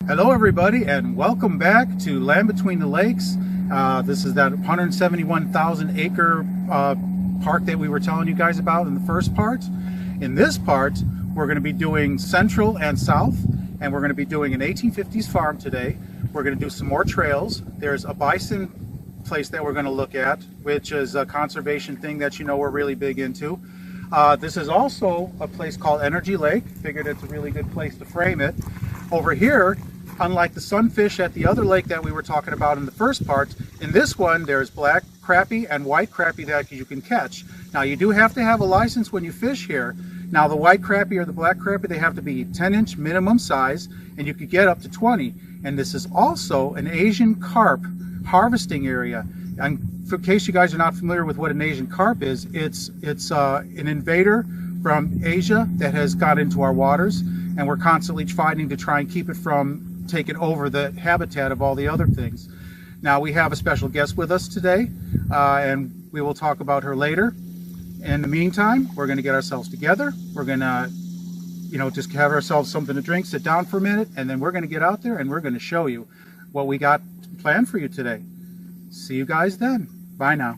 Hello everybody, and welcome back to Land Between the Lakes. This is that 171,000 acre park that we were telling you guys about in the first part. In this part, we're going to be doing Central and South, and we're going to be doing an 1850s farm today. We're going to do some more trails. There's a bison place that we're going to look at, which is a conservation thing that you know we're really big into. This is also a place called Energy Lake. Figured it's a really good place to frame it. Over here, unlike the sunfish at the other lake that we were talking about in the first part, in this one there's black crappie and white crappie that you can catch. Now you do have to have a license when you fish here. Now the white crappie or the black crappie, they have to be 10-inch minimum size, and you could get up to 20. And this is also an Asian carp harvesting area. And in case you guys are not familiar with what an Asian carp is, it's an invader from Asia that has got into our waters, and we're constantly fighting to try and keep it from taking over the habitat of all the other things. Now we have a special guest with us today, and we will talk about her later. In the meantime, we're going to get ourselves together. We're going to, just have ourselves something to drink, sit down for a minute, and then we're going to get out there and we're going to show you what we got planned for you today. See you guys then. Bye now.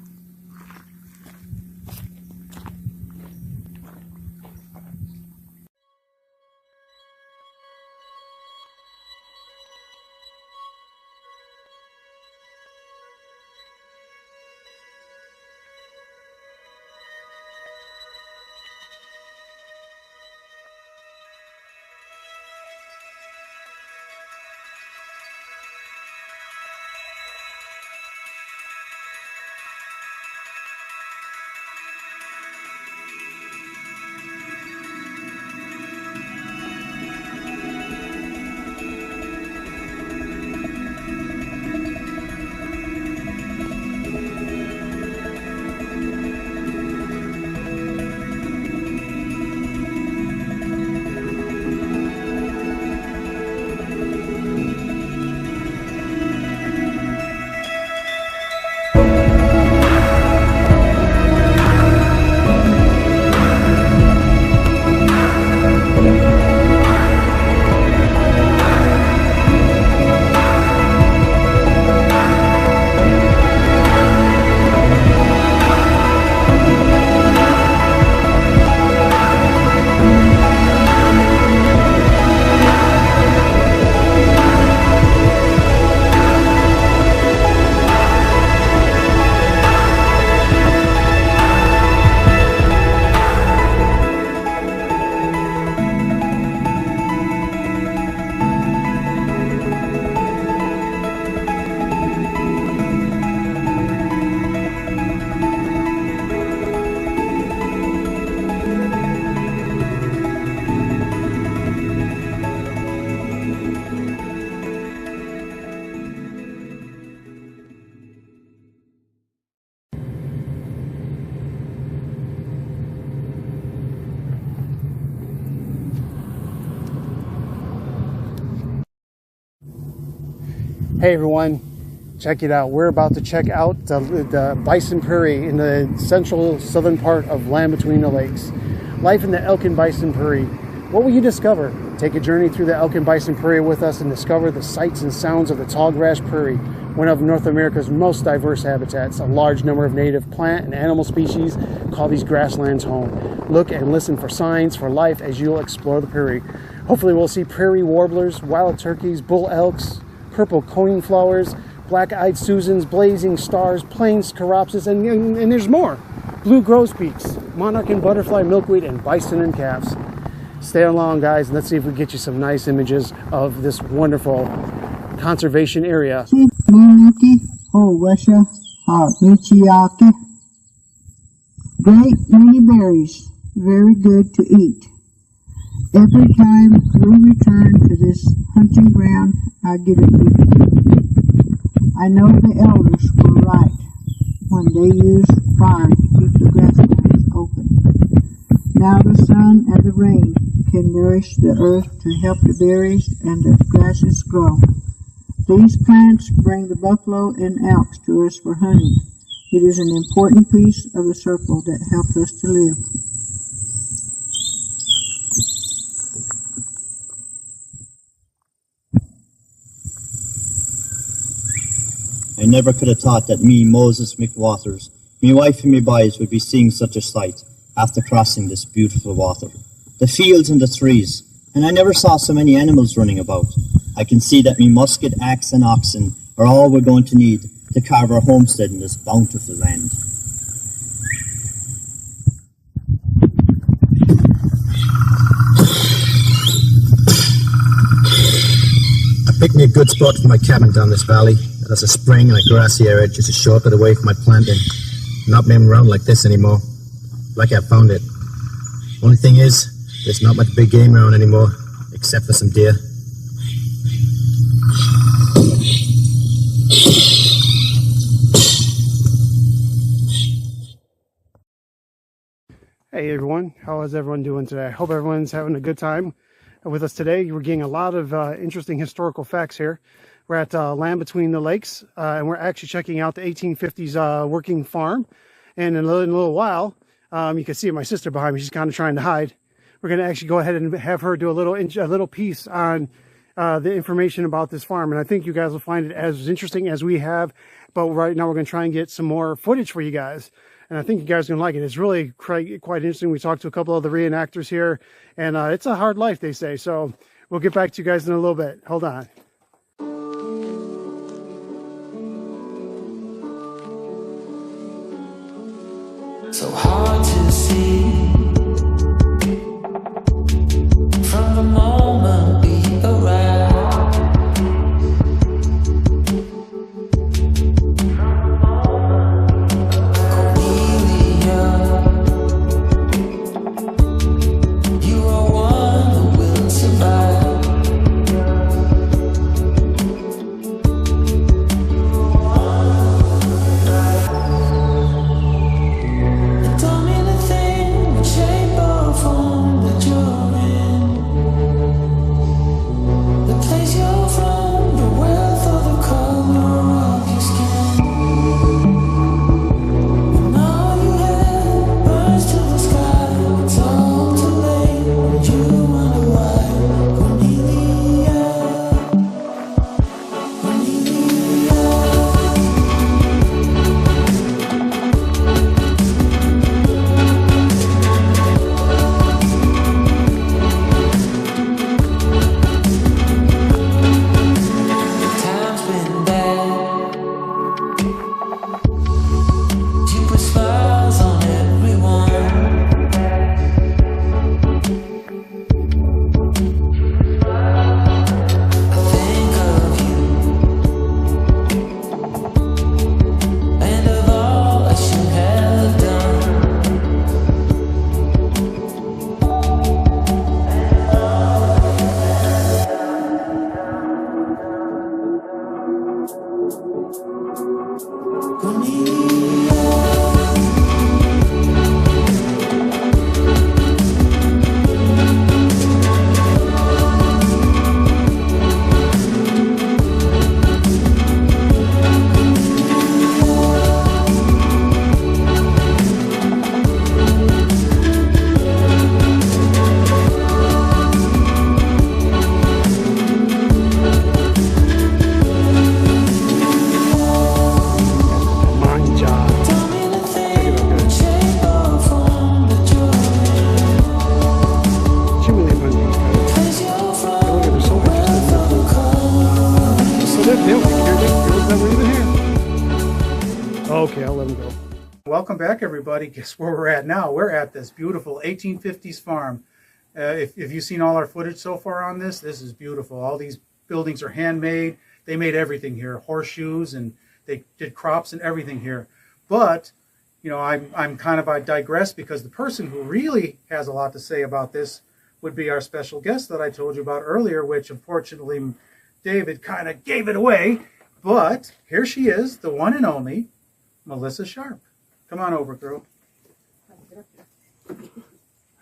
Hey everyone, check it out. We're about to check out the Bison Prairie in the central southern part of Land Between the Lakes. Life in the Elkin Bison Prairie. What will you discover? Take a journey through the Elkin Bison Prairie with us and discover the sights and sounds of the Tallgrass Prairie, one of North America's most diverse habitats. A large number of native plant and animal species call these grasslands home. Look and listen for signs for life as you'll explore the prairie. Hopefully we'll see prairie warblers, wild turkeys, bull elks, purple coneflowers, black-eyed Susans, blazing stars, plains coropsis, and there's more. Blue grosbeaks, monarch and butterfly milkweed, and bison and calves. Stay along, guys, and let's see if we get you some nice images of this wonderful conservation area. Great many berries, very good to eat. Every time we return to this hunting ground, I get a new food. I know the elders were right when they used fire to keep the grasslands open. Now the sun and the rain can nourish the earth to help the berries and the grasses grow. These plants bring the buffalo and elks to us for hunting. It is an important piece of the circle that helps us to live. I never could have thought that me, Moses McWatters, me wife and me boys would be seeing such a sight after crossing this beautiful water. The fields and the trees, and I never saw so many animals running about. I can see that me musket, axe and oxen are all we're going to need to carve our homestead in this bountiful land. I picked me a good spot for my cabin down this valley. There's a spring and a grassy area just a short bit away from my planting. Not moving around like this anymore. Like I found it. Only thing is, there's not much big game around anymore, except for some deer. Hey everyone, how is everyone doing today? I hope everyone's having a good time with us today. We're getting a lot of interesting historical facts here. We're at Land Between the Lakes, and we're actually checking out the 1850s working farm. And in a little while, you can see my sister behind me. She's kind of trying to hide. We're going to actually go ahead and have her do a little piece on the information about this farm. And I think you guys will find it as interesting as we have. But right now we're going to try and get some more footage for you guys. And I think you guys are going to like it. It's really quite interesting. We talked to a couple of the reenactors here, and it's a hard life, they say. So we'll get back to you guys in a little bit. Hold on. So hard to see from the moment we arrive. Okay, I'll let him go. Welcome back, everybody. Guess where we're at now? We're at this beautiful 1850s farm. If you've seen all our footage so far on this is beautiful. All these buildings are handmade. They made everything here, horseshoes, and they did crops and everything here. But, you know, I digress, because the person who really has a lot to say about this would be our special guest that I told you about earlier, which unfortunately David kind of gave it away. But here she is, the one and only Melissa Sharp. Come on over, girl.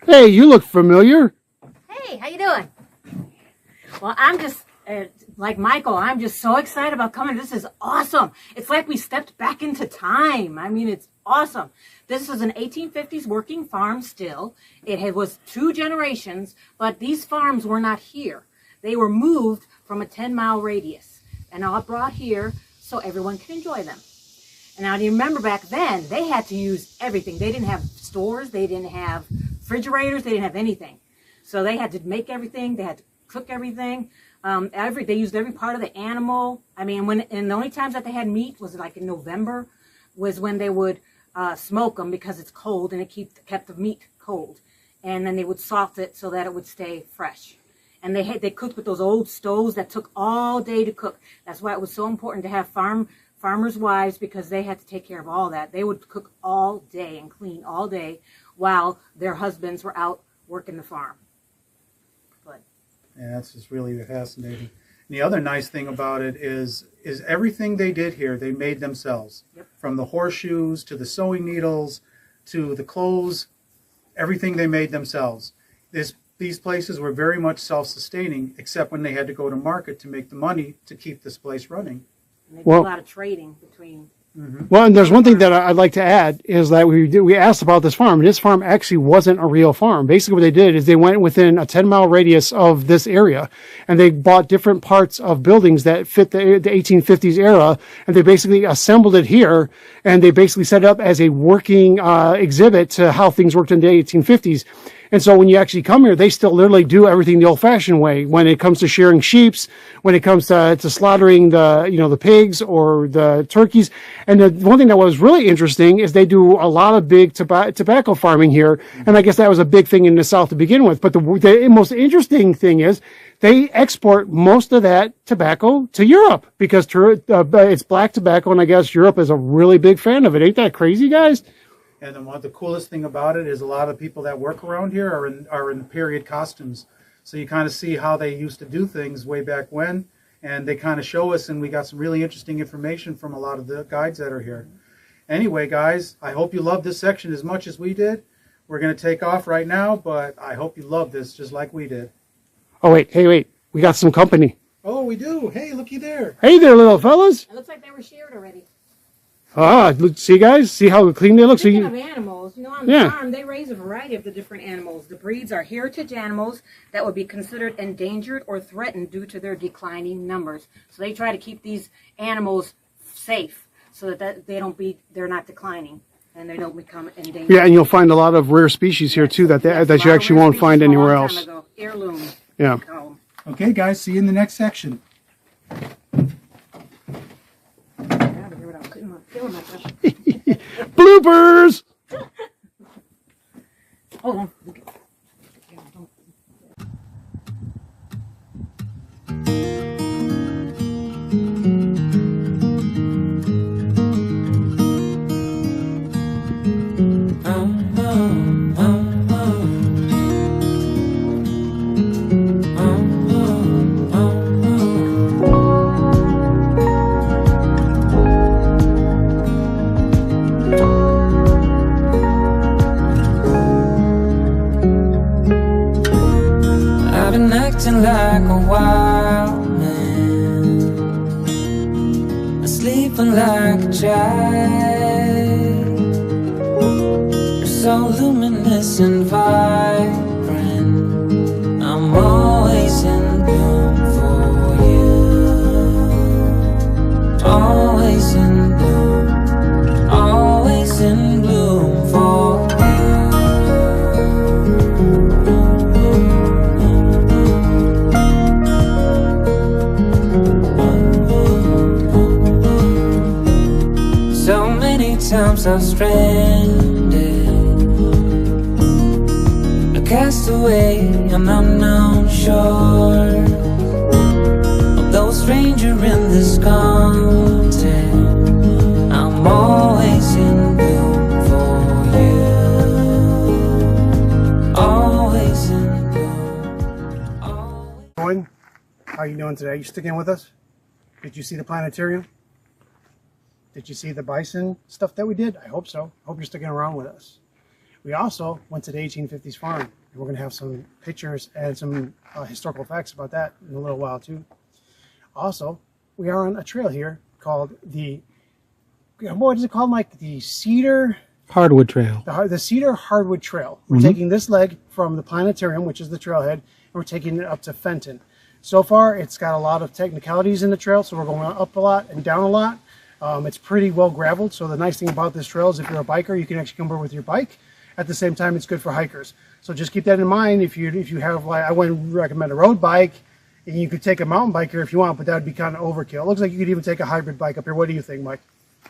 Hey, you look familiar. Hey, how you doing? Well, I'm just, like Michael, I'm just so excited about coming. This is awesome. It's like we stepped back into time. I mean, it's awesome. This is an 1850s working farm still. It was 2 generations, but these farms were not here. They were moved from a 10-mile radius and all brought here so everyone can enjoy them. And now, do you remember back then, they had to use everything. They didn't have stores, they didn't have refrigerators, they didn't have anything. So they had to make everything, they had to cook everything. They used every part of the animal. I mean, and the only times that they had meat was like in November, was when they would smoke them because it's cold and it kept the meat cold. And then they would salt it so that it would stay fresh. And they cooked with those old stoves that took all day to cook. That's why it was so important to have farmers' wives, because they had to take care of all that. They would cook all day and clean all day while their husbands were out working the farm. But Yeah, that's just really fascinating. And the other nice thing about it is everything they did here, they made themselves. Yep. From the horseshoes to the sewing needles to the clothes, everything they made themselves. These places were very much self-sustaining, except when they had to go to market to make the money to keep this place running. and they did Well- a lot of trading between. Well, and there's one thing that I'd like to add is that we asked about this farm. This farm actually wasn't a real farm. Basically, what they did is they went within a 10-mile radius of this area, and they bought different parts of buildings that fit the 1850s era, and they basically assembled it here, and they basically set it up as a working exhibit to how things worked in the 1850s. And so when you actually come here, they still literally do everything the old-fashioned way. When it comes to shearing sheeps, when it comes to slaughtering the pigs or the turkeys. And the one thing that was really interesting is they do a lot of big tobacco farming here. And I guess that was a big thing in the South to begin with. But the most interesting thing is they export most of that tobacco to Europe because it's black tobacco, and I guess Europe is a really big fan of it. Ain't that crazy, guys? And the coolest thing about it is a lot of people that work around here are in period costumes. So you kind of see how they used to do things way back when, and they kind of show us, and we got some really interesting information from a lot of the guides that are here. Anyway, guys, I hope you loved this section as much as we did. We're going to take off right now, but I hope you loved this just like we did. Oh, wait. We got some company. Oh, we do. Hey, looky there. Hey there, little fellas. It looks like they were sheared already. See, guys? See how clean they look? Speaking of animals, on the Yeah. farm, they raise a variety of the different animals. The breeds are heritage animals that would be considered endangered or threatened due to their declining numbers. So they try to keep these animals safe so that they're not declining and they don't become endangered. Yeah, and you'll find a lot of rare species here too that you actually won't find anywhere else. Heirloom. Yeah. Okay, guys, see you in the next section. Bloopers! Hold on. I've been acting like a wild man, sleeping like a child. You're so luminous and vibrant. I'm always in bloom for you. Always in bloom. Always in bloom for so many times I've stranded, a castaway on unknown shore, although a stranger in this continent. I'm always in bloom for you. Always in bloom. Always. How are you doing today? You sticking with us? Did you see the planetarium? Did you see the bison stuff that we did? I hope so. I hope you're sticking around with us. We also went to the 1850s farm, and we're going to have some pictures and some historical facts about that in a little while too. Also, we are on a trail here called what is it called, Mike? The Cedar Hardwood Trail. The Cedar Hardwood Trail. We're taking this leg from the planetarium, which is the trailhead, and we're taking it up to Fenton. So far, it's got a lot of technicalities in the trail, so we're going up a lot and down a lot. It's pretty well graveled, so the nice thing about this trail is if you're a biker, you can actually come over with your bike. At the same time, it's good for hikers. So just keep that in mind. If you have, like, I wouldn't recommend a road bike, and you could take a mountain bike here if you want, but that would be kind of overkill. It looks like you could even take a hybrid bike up here. What do you think, Mike?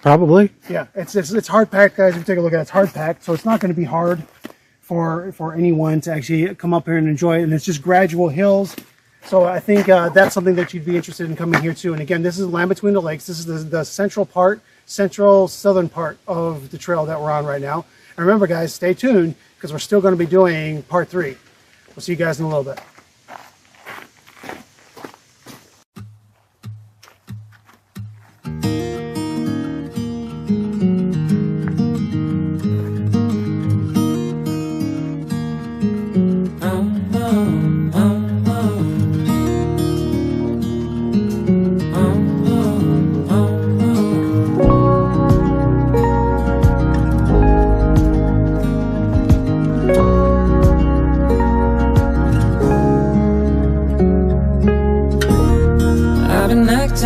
Probably. Yeah, it's hard packed, guys. If you take a look at it, it's hard packed, so it's not going to be hard for anyone to actually come up here and enjoy it. And it's just gradual hills. So I think that's something that you'd be interested in coming here to. And again, this is Land Between the Lakes. This is the central southern part of the trail that we're on right now. And remember, guys, stay tuned because we're still going to be doing part 3. We'll see you guys in a little bit.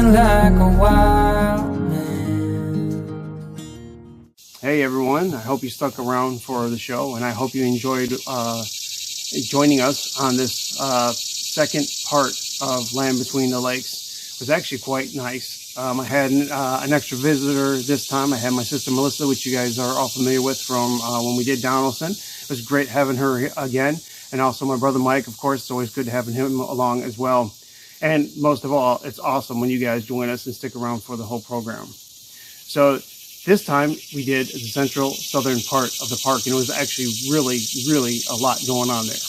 Like a wild man. Hey everyone, I hope you stuck around for the show, and I hope you enjoyed joining us on this second part of Land Between the Lakes. It was actually quite nice. I had an extra visitor this time. I had my sister Melissa, which you guys are all familiar with from when we did Donaldson. It was great having her again, and also my brother Mike, of course. It's always good having him along as well. And most of all, it's awesome when you guys join us and stick around for the whole program. So this time we did the central southern part of the park, and it was actually really a lot going on there.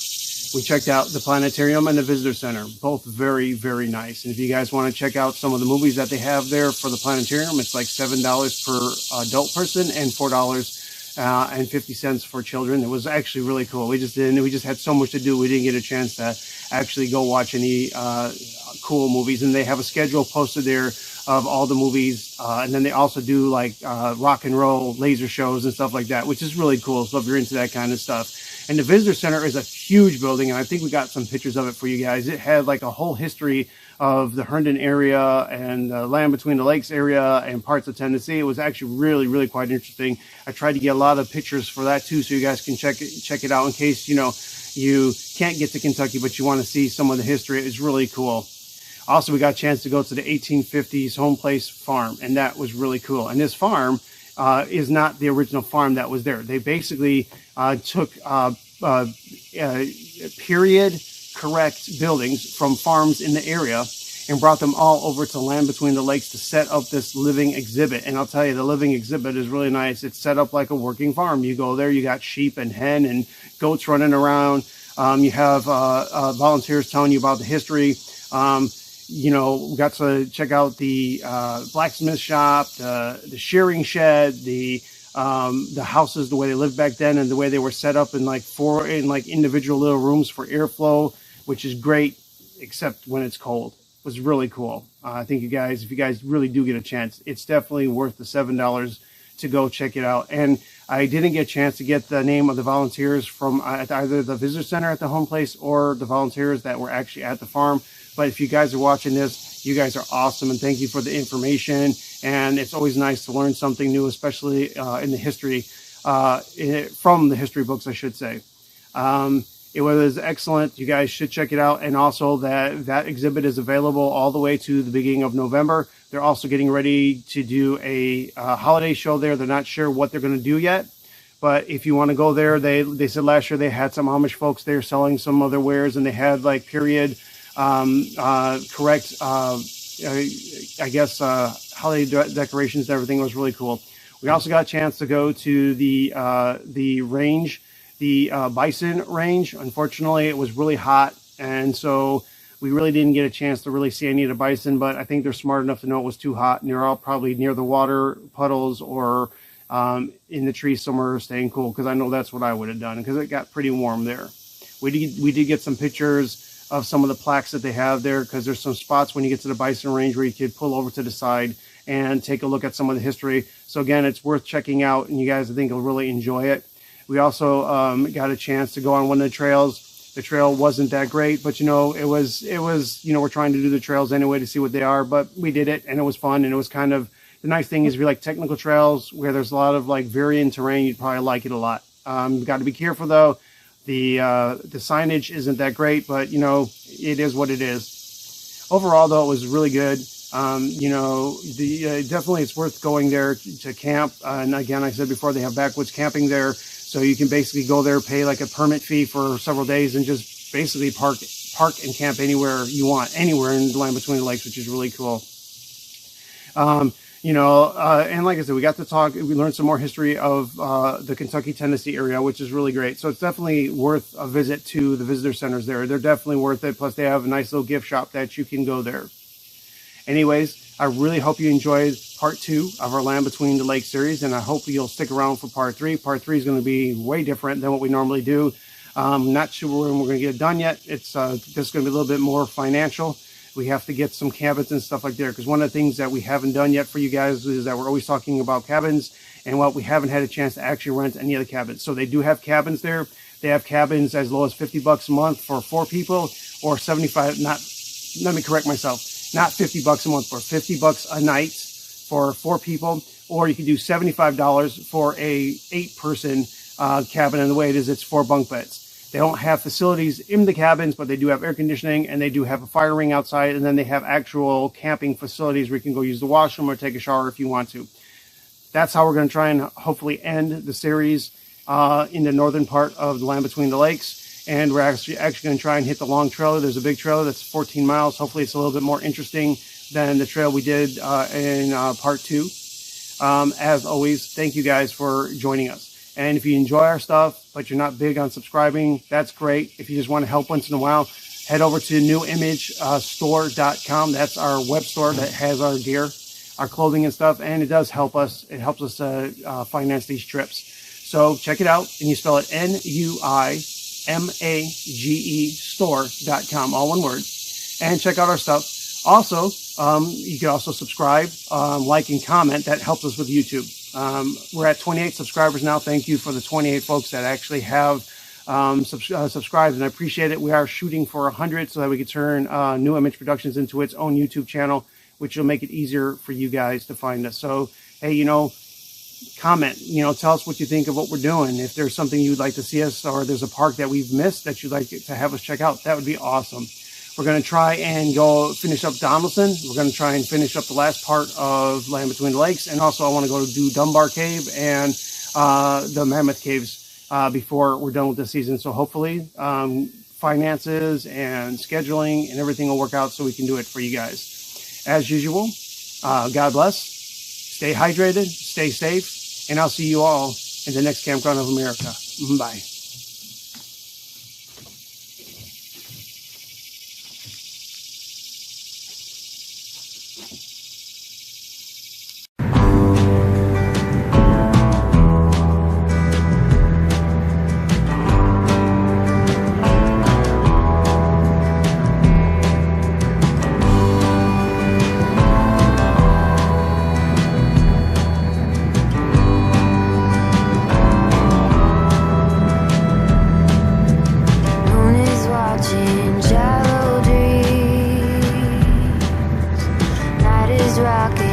We checked out the planetarium and the visitor center, both very nice. And if you guys want to check out some of the movies that they have there for the planetarium, it's like $7 per adult person and $4.50 for children. It was actually really cool. We just had so much to do. We didn't get a chance to actually go watch any cool movies. And they have a schedule posted there of all the movies. And then they also do like rock and roll laser shows and stuff like that, which is really cool. So if you're into that kind of stuff. And the visitor center is a huge building, and I think we got some pictures of it for you guys. It had like a whole history of the Herndon area and the Land Between the Lakes area and parts of Tennessee. It was actually really quite interesting. I tried to get a lot of pictures for that too, so you guys can check it out in case you can't get to Kentucky but you want to see some of the history. It's really cool. Also, we got a chance to go to the 1850s Home Place Farm, and that was really cool. And this farm is not the original farm that was there. They basically took period correct buildings from farms in the area and brought them all over to Land Between the Lakes to set up this living exhibit. And I'll tell you, the living exhibit is really nice. It's set up like a working farm. You go there, you got sheep and hen and goats running around. You have volunteers telling you about the history. We got to check out the blacksmith shop, the shearing shed, the houses, the way they lived back then, and the way they were set up in individual little rooms for airflow, which is great, except when it's cold. It was really cool. I think if you guys really do get a chance, it's definitely worth the $7 to go check it out. And I didn't get a chance to get the name of the volunteers from either the visitor center at the home place or the volunteers that were actually at the farm. But if you guys are watching this, you guys are awesome, and thank you for the information. And it's always nice to learn something new, especially in the history, from the history books, I should say. It was excellent. You guys should check it out. And also that exhibit is available all the way to the beginning of November. They're also getting ready to do a holiday show there. They're not sure what they're going to do yet. But if you want to go there, they said last year they had some Amish folks there selling some other wares, and they had like period correct, I guess, holiday decorations and everything. Was really cool. We also got a chance to go to the range, the bison range. Unfortunately, it was really hot, and so we really didn't get a chance to really see any of the bison, but I think they're smart enough to know it was too hot, and they're all probably near the water puddles or in the trees somewhere staying cool, because I know that's what I would have done, because it got pretty warm there. We did get some pictures of some of the plaques that they have there, because there's some spots when you get to the bison range where you could pull over to the side and take a look at some of the history. So again, it's worth checking out, and you guys, I think, will really enjoy it. We also got a chance to go on one of the trails The trail wasn't that great, but you know, it was, you know, we're trying to do the trails anyway to see what they are, but we did it and it was fun. And it was kind of, the nice thing is if you like technical trails where there's a lot of like varying terrain, you'd probably like it a lot. Got to be careful though. The signage isn't that great, but you know, it is what it is. Overall though, it was really good. You know, definitely it's worth going there to camp. And again, I said before, they have backwoods camping there. So you can basically go there, pay like a permit fee for several days and just basically park and camp anywhere you want, anywhere in the Land Between the Lakes, which is really cool. You know, and like I said, we got to talk, we learned some more history of the Kentucky-Tennessee area, which is really great. So it's definitely worth a visit to the visitor centers there. They're definitely worth it. Plus they have a nice little gift shop that you can go there. Anyways, I really hope you enjoyed part 2 of our Land Between the Lakes series, and I hope you'll stick around for part 3. Part 3 is going to be way different than what we normally do. Not sure when we're going to get it done yet. It's just going to be a little bit more financial. We have to get some cabins and stuff like that, because one of the things that we haven't done yet for you guys is that we're always talking about cabins, and well, we haven't had a chance to actually rent any of the cabins. So they do have cabins there. They have cabins as low as $50 a month for 4 people, or 75, let me correct myself. Not $50 a month, for $50 a night for 4 people, or you can do $75 for a 8-person cabin. And the way it is, it's 4 bunk beds. They don't have facilities in the cabins, but they do have air conditioning, and they do have a fire ring outside, and then they have actual camping facilities where you can go use the washroom or take a shower if you want to. That's how we're going to try and hopefully end the series in the northern part of the Land Between the Lakes. And we're actually going to try and hit the long trailer. There's a big trailer that's 14 miles. Hopefully it's a little bit more interesting than the trail we did in part 2. As always, thank you guys for joining us. And if you enjoy our stuff, but you're not big on subscribing, that's great. If you just want to help once in a while, head over to newimagestore.com. That's our web store that has our gear, our clothing and stuff. And it does help us. It helps us finance these trips. So check it out. And you spell it NUIMAGE store.com, all one word. And check out our stuff. Also, you can also subscribe, like, and comment. That helps us with YouTube. We're at 28 subscribers now. Thank you for the 28 folks that actually have subscribed, and I appreciate it. We are shooting for 100 so that we can turn New Image Productions into its own YouTube channel, which will make it easier for you guys to find us. So, hey, you know, comment, you know, tell us what you think of what we're doing. If there's something you'd like to see us, or there's a park that we've missed that you'd like to have us check out, that would be awesome. We're going to try and go finish up Donaldson. We're going to try and finish up the last part of Land Between the Lakes. And also I want to go do Dunbar Cave and the Mammoth Caves before we're done with the season. So hopefully finances and scheduling and everything will work out so we can do it for you guys. As usual, God bless. Stay hydrated, stay safe, and I'll see you all in the next Campground of America. Bye. Rocking.